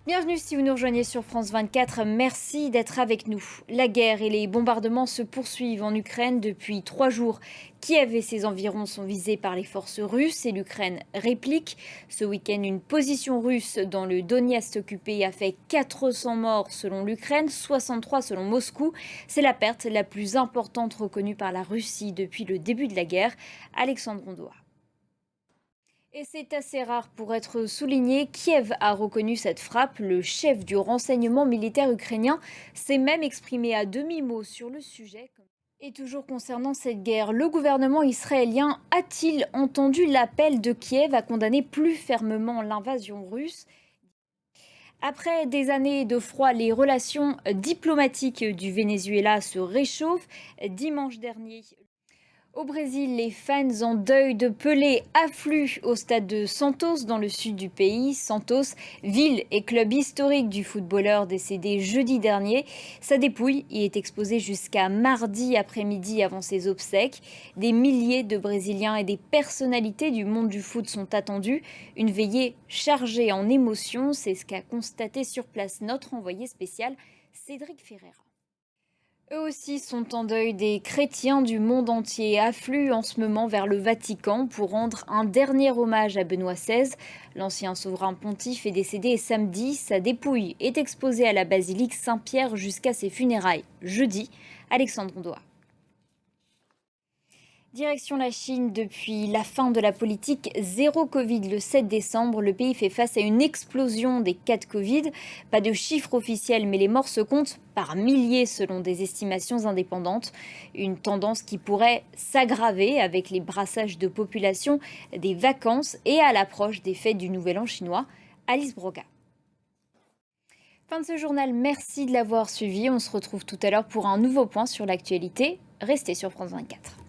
Bienvenue si vous nous rejoignez sur France 24, merci d'être avec nous. La guerre et les bombardements se poursuivent en Ukraine depuis 3 jours. Kiev et ses environs sont visés par les forces russes et l'Ukraine réplique. Ce week-end, une position russe dans le Donetsk occupé a fait 400 morts selon l'Ukraine, 63 selon Moscou. C'est la perte la plus importante reconnue par la Russie depuis le début de la guerre. Alexandre Rondois. Et c'est assez rare pour être souligné, Kiev a reconnu cette frappe. Le chef du renseignement militaire ukrainien s'est même exprimé à demi-mot sur le sujet. Et toujours concernant cette guerre, le gouvernement israélien a-t-il entendu l'appel de Kiev à condamner plus fermement l'invasion russe? Après des années de froid, les relations diplomatiques du Venezuela se réchauffent. Dimanche dernier, au Brésil, les fans en deuil de Pelé affluent au stade de Santos dans le sud du pays. Santos, ville et club historique du footballeur décédé jeudi dernier. Sa dépouille y est exposée jusqu'à mardi après-midi avant ses obsèques. Des milliers de Brésiliens et des personnalités du monde du foot sont attendus. Une veillée chargée en émotions, c'est ce qu'a constaté sur place notre envoyé spécial Cédric Ferreira. Eux aussi sont en deuil. Des chrétiens du monde entier affluent en ce moment vers le Vatican pour rendre un dernier hommage à Benoît XVI. L'ancien souverain pontife est décédé samedi. Sa dépouille est exposée à la basilique Saint-Pierre jusqu'à ses funérailles jeudi. Alexandre Rondois. Direction la Chine, depuis la fin de la politique zéro Covid le 7 décembre, le pays fait face à une explosion des cas de Covid. Pas de chiffres officiels, mais les morts se comptent par milliers selon des estimations indépendantes. Une tendance qui pourrait s'aggraver avec les brassages de population, des vacances et à l'approche des fêtes du Nouvel An chinois. Alice Broca. Fin de ce journal, merci de l'avoir suivi. On se retrouve tout à l'heure pour un nouveau point sur l'actualité. Restez sur France 24.